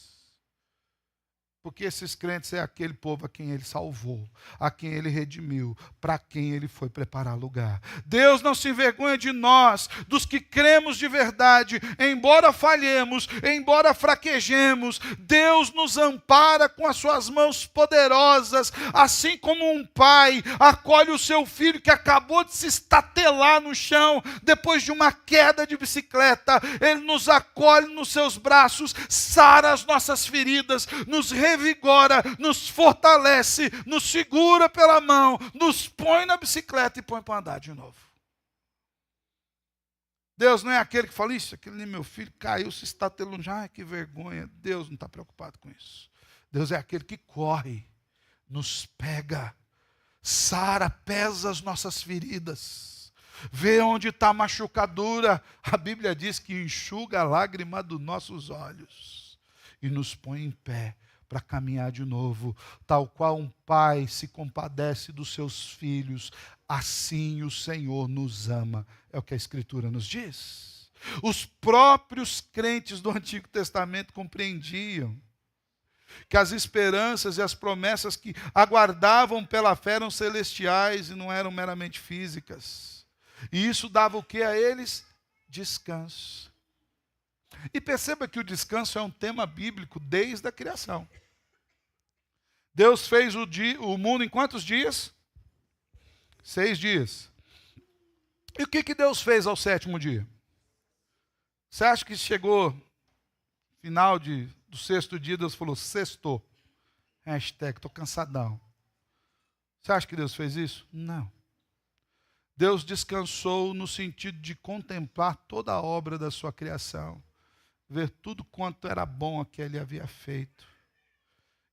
Porque esses crentes é aquele povo a quem ele salvou, a quem ele redimiu, para quem ele foi preparar lugar. Deus não se envergonha de nós, dos que cremos de verdade, embora falhemos, embora fraquejemos, Deus nos ampara com as suas mãos poderosas, assim como um pai acolhe o seu filho que acabou de se estatelar no chão, depois de uma queda de bicicleta, ele nos acolhe nos seus braços, sara as nossas feridas, nos revigora, nos fortalece, nos segura pela mão, nos põe na bicicleta e põe para andar de novo. Deus não é aquele que fala, isso, aquele meu filho caiu, se estatelou, já, que vergonha. Deus não está preocupado com isso. Deus é aquele que corre, nos pega, sara, pesa as nossas feridas, vê onde está a machucadura. A Bíblia diz que enxuga a lágrima dos nossos olhos e nos põe em pé para caminhar de novo, tal qual um pai se compadece dos seus filhos, assim o Senhor nos ama, é o que a Escritura nos diz. Os próprios crentes do Antigo Testamento compreendiam que as esperanças e as promessas que aguardavam pela fé eram celestiais e não eram meramente físicas. E isso dava o que a eles? Descanso. E perceba que o descanso é um tema bíblico desde a criação. Deus fez o mundo em quantos dias? 6 dias. E o que Deus fez ao 7º dia? Você acha que chegou final do 6º dia, Deus falou, sextou. Hashtag, estou cansadão. Você acha que Deus fez isso? Não. Deus descansou no sentido de contemplar toda a obra da sua criação, ver tudo quanto era bom que ele havia feito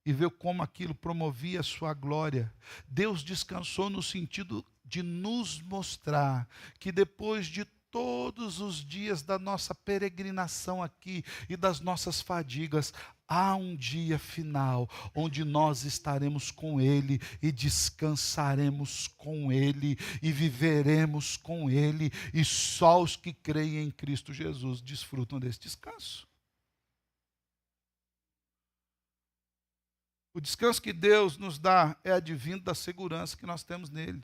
e ver como aquilo promovia a sua glória. Deus descansou no sentido de nos mostrar que depois de todos os dias da nossa peregrinação aqui e das nossas fadigas, há um dia final onde nós estaremos com Ele e descansaremos com Ele e viveremos com Ele, e só os que creem em Cristo Jesus desfrutam desse descanso. O descanso que Deus nos dá é advindo da segurança que nós temos nele.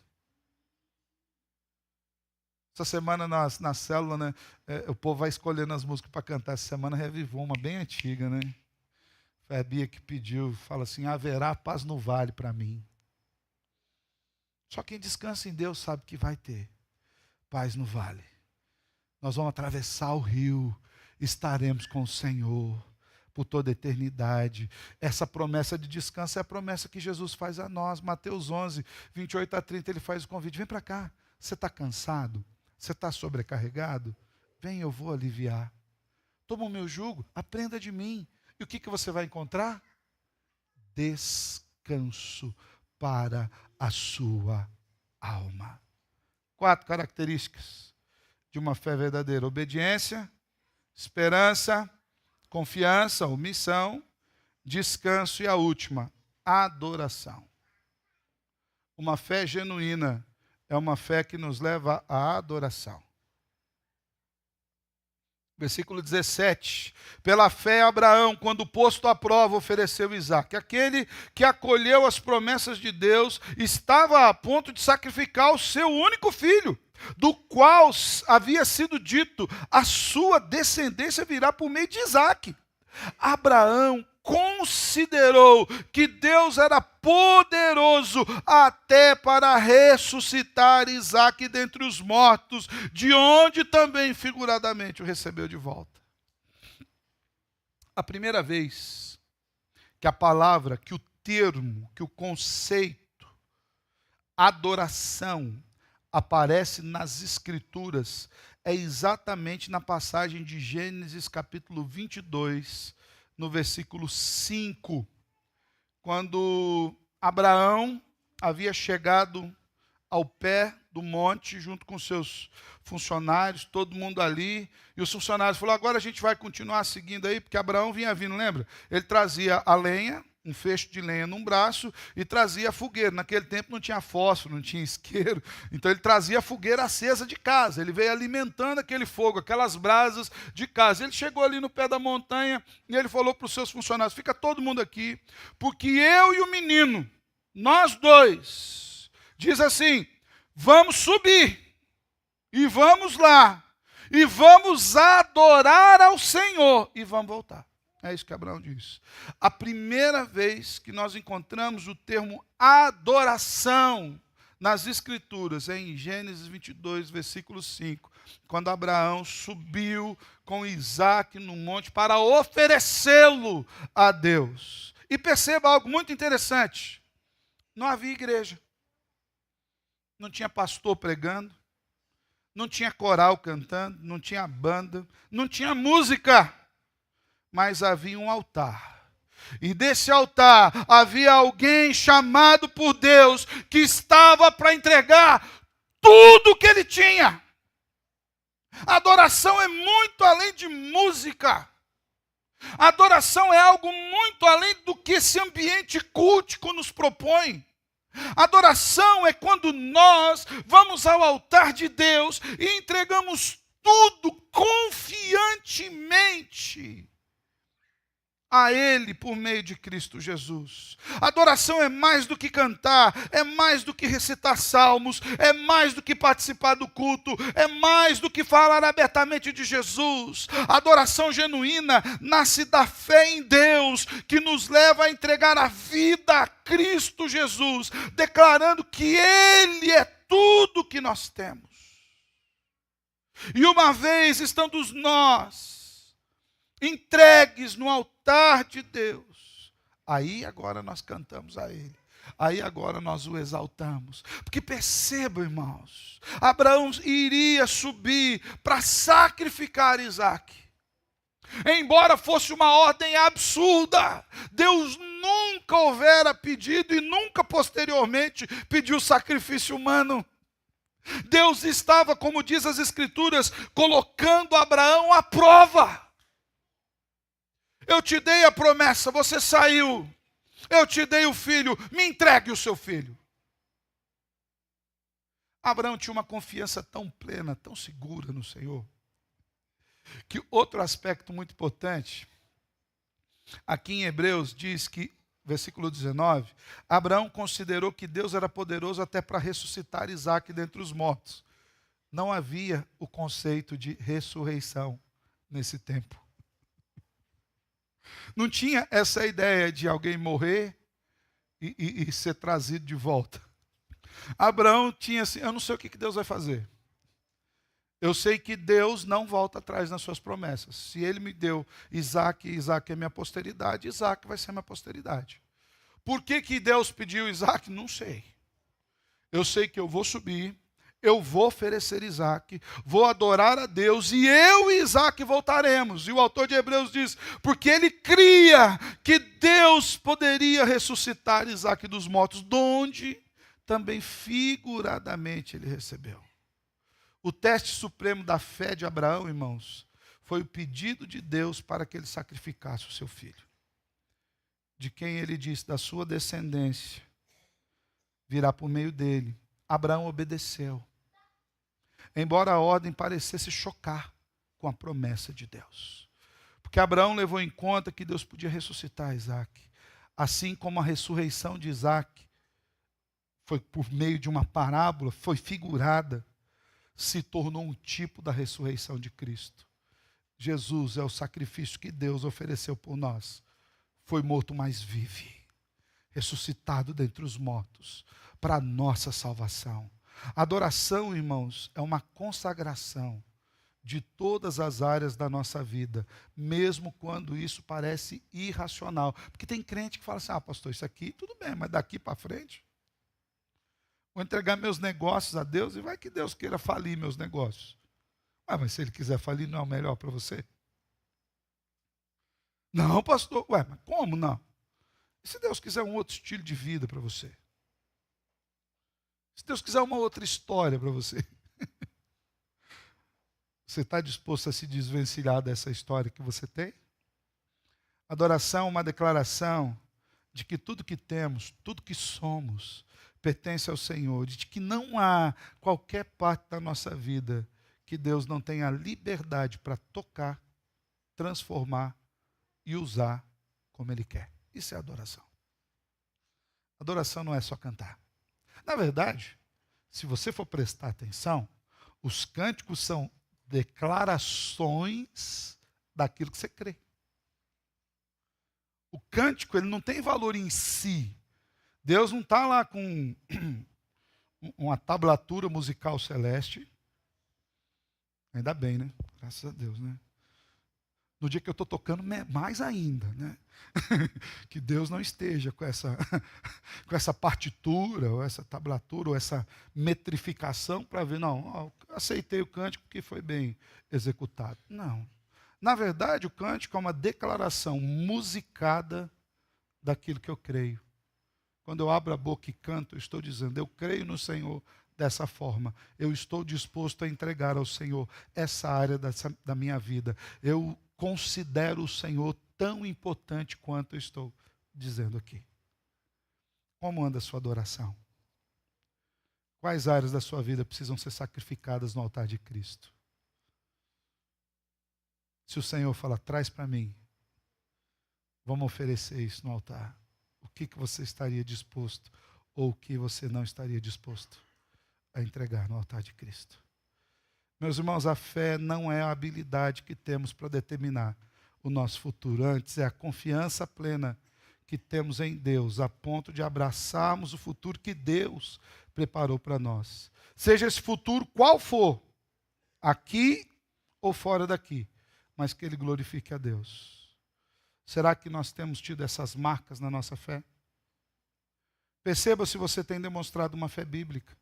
Essa semana na célula, né, o povo vai escolhendo as músicas para cantar. Essa semana revivou uma bem antiga, né? Foi a Bia que pediu, fala assim, haverá paz no vale para mim. Só quem descansa em Deus sabe que vai ter paz no vale. Nós vamos atravessar o rio, estaremos com o Senhor por toda a eternidade. Essa promessa de descanso é a promessa que Jesus faz a nós. Mateus 11, 28 a 30, ele faz o convite. Vem para cá, você está cansado? Você está sobrecarregado? Vem, eu vou aliviar. Toma o meu jugo, aprenda de mim. E o que você vai encontrar? Descanso para a sua alma. 4 características de uma fé verdadeira: obediência, esperança, confiança, omissão, descanso e a última, adoração. Uma fé genuína é uma fé que nos leva à adoração. Versículo 17. Pela fé, Abraão, quando posto à prova, ofereceu Isaque. Aquele que acolheu as promessas de Deus estava a ponto de sacrificar o seu único filho, do qual havia sido dito, a sua descendência virá por meio de Isaque. Abraão considerou que Deus era poderoso até para ressuscitar Isaque dentre os mortos, de onde também figuradamente o recebeu de volta. A primeira vez que a palavra, que o termo, que o conceito adoração aparece nas Escrituras é exatamente na passagem de Gênesis capítulo 22, no versículo 5, quando Abraão havia chegado ao pé do monte, junto com seus funcionários, todo mundo ali. E os funcionários falaram, agora a gente vai continuar seguindo aí, porque Abraão vinha vindo, lembra? Ele trazia a lenha, um feixe de lenha num braço, e trazia a fogueira. Naquele tempo não tinha fósforo, não tinha isqueiro, então ele trazia a fogueira acesa de casa. Ele veio alimentando aquele fogo, aquelas brasas de casa. Ele chegou ali no pé da montanha, e ele falou para os seus funcionários, fica todo mundo aqui, porque eu e o menino, nós dois, diz assim, vamos subir, e vamos lá, e vamos adorar ao Senhor, e vamos voltar. É isso que Abraão diz. A primeira vez que nós encontramos o termo adoração nas Escrituras é em Gênesis 22, versículo 5, quando Abraão subiu com Isaque no monte para oferecê-lo a Deus. E perceba algo muito interessante. Não havia igreja. Não tinha pastor pregando. Não tinha coral cantando. Não tinha banda. Não tinha música. Mas havia um altar. E desse altar havia alguém chamado por Deus que estava para entregar tudo o que ele tinha. A adoração é muito além de música. A adoração é algo muito além do que esse ambiente cultico nos propõe. Adoração é quando nós vamos ao altar de Deus e entregamos tudo confiantemente a Ele por meio de Cristo Jesus. Adoração é mais do que cantar, é mais do que recitar salmos, é mais do que participar do culto, é mais do que falar abertamente de Jesus. A adoração genuína nasce da fé em Deus, que nos leva a entregar a vida a Cristo Jesus, declarando que Ele é tudo que nós temos. E uma vez estando nós entregues no altar de Deus, aí agora nós cantamos a Ele, aí agora nós o exaltamos, porque percebam, irmãos, Abraão iria subir para sacrificar Isaque, embora fosse uma ordem absurda. Deus nunca houvera pedido e nunca posteriormente pediu sacrifício humano. Deus estava, como diz as Escrituras, colocando Abraão à prova. Eu te dei a promessa, você saiu. Eu te dei o filho, me entregue o seu filho. Abraão tinha uma confiança tão plena, tão segura no Senhor, que outro aspecto muito importante, aqui em Hebreus diz que, versículo 19, Abraão considerou que Deus era poderoso até para ressuscitar Isaque dentre os mortos. Não havia o conceito de ressurreição nesse tempo. Não tinha essa ideia de alguém morrer e ser trazido de volta. Abraão tinha assim, eu não sei o que Deus vai fazer. Eu sei que Deus não volta atrás nas suas promessas. Se Ele me deu Isaque, Isaque é minha posteridade, Isaque vai ser minha posteridade. Por que Deus pediu Isaque? Não sei. Eu sei que eu vou subir, eu vou oferecer Isaque, vou adorar a Deus, e eu e Isaque voltaremos. E o autor de Hebreus diz, porque ele cria que Deus poderia ressuscitar Isaque dos mortos, de onde também figuradamente ele recebeu. O teste supremo da fé de Abraão, irmãos, foi o pedido de Deus para que ele sacrificasse o seu filho, de quem ele disse, da sua descendência, virá por meio dele. Abraão obedeceu, embora a ordem parecesse chocar com a promessa de Deus. Porque Abraão levou em conta que Deus podia ressuscitar Isaque. Assim como a ressurreição de Isaque foi por meio de uma parábola, foi figurada, se tornou um tipo da ressurreição de Cristo. Jesus é o sacrifício que Deus ofereceu por nós. Foi morto, mas vive, ressuscitado dentre os mortos, para a nossa salvação. Adoração, irmãos, é uma consagração de todas as áreas da nossa vida, mesmo quando isso parece irracional. Porque tem crente que fala assim, pastor, isso aqui tudo bem, mas daqui para frente, vou entregar meus negócios a Deus e vai que Deus queira falir meus negócios. Mas se Ele quiser falir, não é o melhor para você? Não, pastor. Mas como não? E se Deus quiser um outro estilo de vida para você? Se Deus quiser uma outra história para você, você está disposto a se desvencilhar dessa história que você tem? Adoração é uma declaração de que tudo que temos, tudo que somos, pertence ao Senhor, de que não há qualquer parte da nossa vida que Deus não tenha liberdade para tocar, transformar e usar como Ele quer. Isso é adoração. Adoração não é só cantar. Na verdade, se você for prestar atenção, os cânticos são declarações daquilo que você crê. O cântico, ele não tem valor em si. Deus não está lá com uma tablatura musical celeste. Ainda bem, né? Graças a Deus, né? No dia que eu estou tocando, mais ainda, né? Que Deus não esteja com essa partitura, ou essa tablatura, ou essa metrificação para ver, não, ó, aceitei o cântico porque foi bem executado. Não. Na verdade, o cântico é uma declaração musicada daquilo que eu creio. Quando eu abro a boca e canto, eu estou dizendo, eu creio no Senhor dessa forma. Eu estou disposto a entregar ao Senhor essa área da minha vida. Eu considero o Senhor tão importante quanto eu estou dizendo aqui. Como anda a sua adoração? Quais áreas da sua vida precisam ser sacrificadas no altar de Cristo? Se o Senhor fala, traz para mim, vamos oferecer isso no altar. O que você estaria disposto ou o que você não estaria disposto a entregar no altar de Cristo? Meus irmãos, a fé não é a habilidade que temos para determinar o nosso futuro. Antes, é a confiança plena que temos em Deus, a ponto de abraçarmos o futuro que Deus preparou para nós. Seja esse futuro qual for, aqui ou fora daqui, mas que ele glorifique a Deus. Será que nós temos tido essas marcas na nossa fé? Perceba se você tem demonstrado uma fé bíblica.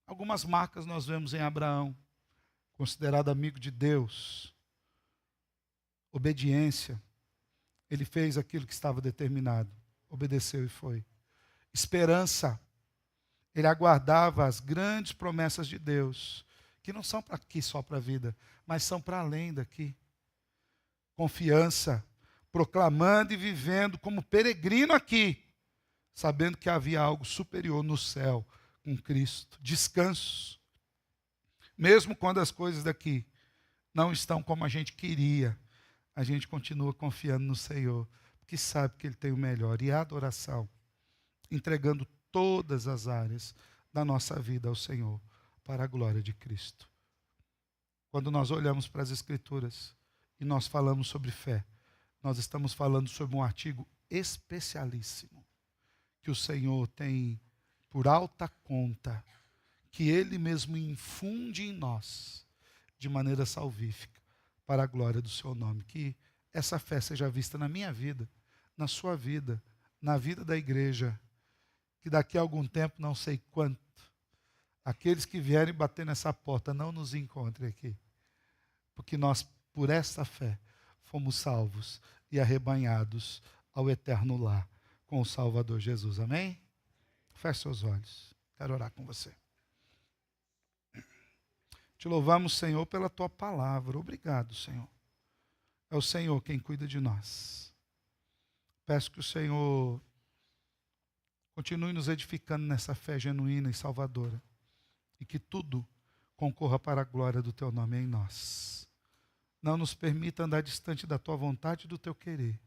Algumas marcas nós vemos em Abraão, considerado amigo de Deus. Obediência. Ele fez aquilo que estava determinado. Obedeceu e foi. Esperança. Ele aguardava as grandes promessas de Deus, que não são para aqui só para a vida, mas são para além daqui. Confiança. Proclamando e vivendo como peregrino aqui, sabendo que havia algo superior no céu com Cristo. Descanso. Mesmo quando as coisas daqui não estão como a gente queria, a gente continua confiando no Senhor, porque sabe que Ele tem o melhor. E a adoração, entregando todas as áreas da nossa vida ao Senhor, para a glória de Cristo. Quando nós olhamos para as Escrituras e nós falamos sobre fé, nós estamos falando sobre um artigo especialíssimo, que o Senhor tem por alta conta, que Ele mesmo infunde em nós, de maneira salvífica, para a glória do Seu nome. Que essa fé seja vista na minha vida, na sua vida, na vida da igreja, que daqui a algum tempo, não sei quanto, aqueles que vierem bater nessa porta não nos encontrem aqui, porque nós, por essa fé, fomos salvos e arrebanhados ao eterno lar com o Salvador Jesus. Amém? Feche seus olhos. Quero orar com você. Te louvamos, Senhor, pela Tua palavra. Obrigado, Senhor. É o Senhor quem cuida de nós. Peço que o Senhor continue nos edificando nessa fé genuína e salvadora. E que tudo concorra para a glória do Teu nome em nós. Não nos permita andar distante da Tua vontade e do Teu querer.